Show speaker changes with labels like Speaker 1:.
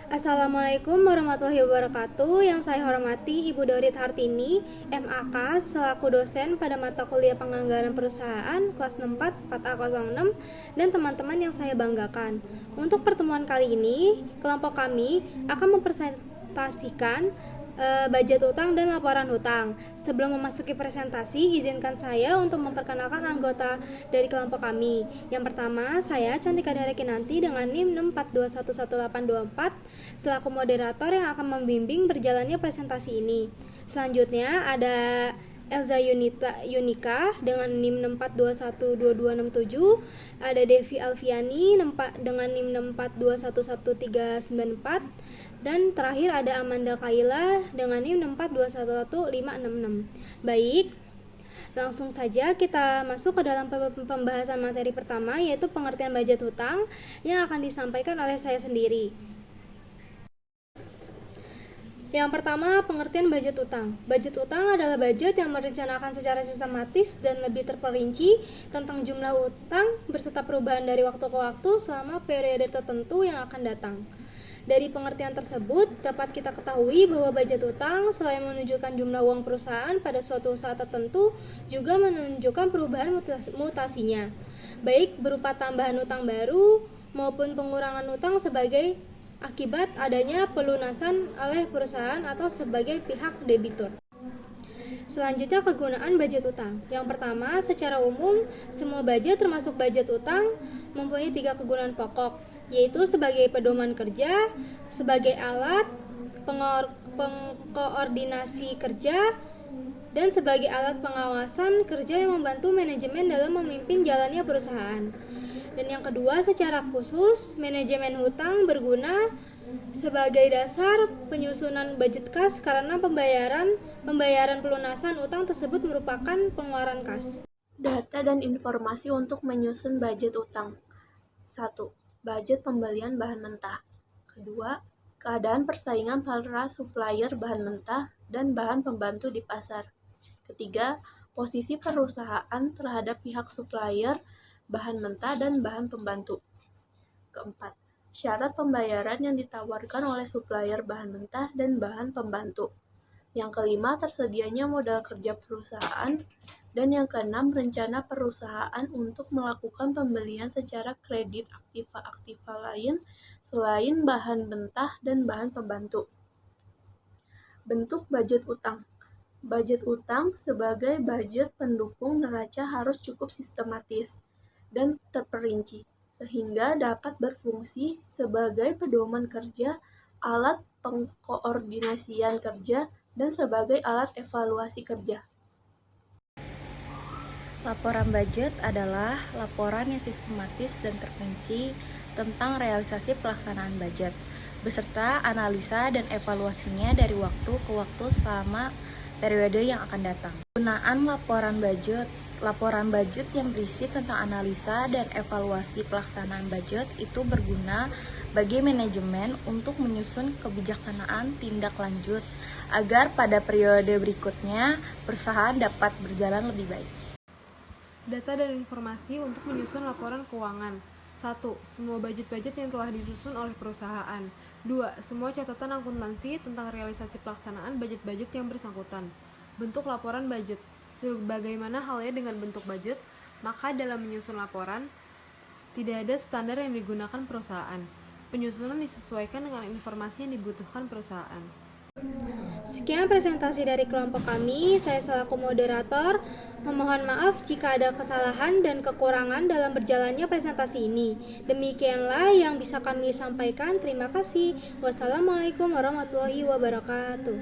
Speaker 1: Assalamualaikum warahmatullahi wabarakatuh. Yang saya hormati Ibu Dorit Hartini, MAK, selaku dosen pada mata kuliah Penganggaran Perusahaan kelas 64 4A06 dan teman-teman yang saya banggakan. Untuk pertemuan kali ini, kelompok kami akan mempresentasikan budget utang dan laporan hutang. Sebelum memasuki presentasi, izinkan saya untuk memperkenalkan anggota dari kelompok kami. Yang pertama, saya Cantika Dara Kinanti dengan NIM 642111824 selaku moderator yang akan membimbing berjalannya presentasi ini. Selanjutnya ada Elza Yunika dengan NIM 642122267, ada Devi Alfiani dengan NIM 642111394, dan terakhir ada Amanda Kaila dengan NIM 642111566. Baik, langsung saja kita masuk ke dalam pembahasan materi pertama, yaitu pengertian budget hutang yang akan disampaikan oleh saya sendiri. Yang pertama, pengertian budget utang. Budget utang adalah budget yang merencanakan secara sistematis dan lebih terperinci tentang jumlah utang beserta perubahan dari waktu ke waktu selama periode tertentu yang akan datang. Dari pengertian tersebut, dapat kita ketahui bahwa budget utang selain menunjukkan jumlah uang perusahaan pada suatu saat tertentu, juga menunjukkan perubahan mutasinya, baik berupa tambahan utang baru maupun pengurangan utang sebagai akibat adanya pelunasan oleh perusahaan atau sebagai pihak debitur. Selanjutnya, kegunaan budget utang. Yang pertama, secara umum, semua budget termasuk budget utang mempunyai 3 kegunaan pokok, yaitu sebagai pedoman kerja, sebagai alat pengkoordinasi kerja, dan sebagai alat pengawasan kerja yang membantu manajemen dalam memimpin jalannya perusahaan. Dan yang kedua, secara khusus, manajemen hutang berguna sebagai dasar penyusunan budget kas karena pembayaran pelunasan utang tersebut merupakan pengeluaran kas.
Speaker 2: Data dan informasi untuk menyusun budget utang. 1. Budget pembelian bahan mentah. Kedua, keadaan persaingan para supplier bahan mentah dan bahan pembantu di pasar. Ketiga, posisi perusahaan terhadap pihak supplier bahan mentah dan bahan pembantu. Keempat, syarat pembayaran yang ditawarkan oleh supplier bahan mentah dan bahan pembantu. Yang kelima, tersedianya modal kerja perusahaan. Dan yang keenam, rencana perusahaan untuk melakukan pembelian secara kredit aktiva lain selain bahan mentah dan bahan pembantu. Bentuk budget utang. Budget utang sebagai budget pendukung neraca harus cukup sistematis dan terperinci, sehingga dapat berfungsi sebagai pedoman kerja, alat pengkoordinasian kerja, dan sebagai alat evaluasi kerja.
Speaker 3: Laporan budget adalah laporan yang sistematis dan terperinci tentang realisasi pelaksanaan budget, beserta analisa dan evaluasinya dari waktu ke waktu selama periode yang akan datang. Penggunaan laporan budget yang berisi tentang analisa dan evaluasi pelaksanaan budget itu berguna bagi manajemen untuk menyusun kebijaksanaan tindak lanjut agar pada periode berikutnya perusahaan dapat berjalan lebih baik.
Speaker 4: Data dan informasi untuk menyusun laporan keuangan. 1. Semua budget-budget yang telah disusun oleh perusahaan. 2. Semua catatan akuntansi tentang realisasi pelaksanaan budget-budget yang bersangkutan. Bentuk laporan budget. Sebagaimana halnya dengan bentuk budget, maka dalam menyusun laporan, tidak ada standar yang digunakan perusahaan. Penyusunan disesuaikan dengan informasi yang dibutuhkan perusahaan.
Speaker 1: Sekian presentasi dari kelompok kami. Saya selaku moderator memohon maaf jika ada kesalahan dan kekurangan dalam berjalannya presentasi ini. Demikianlah yang bisa kami sampaikan. Terima kasih. Wassalamualaikum warahmatullahi wabarakatuh.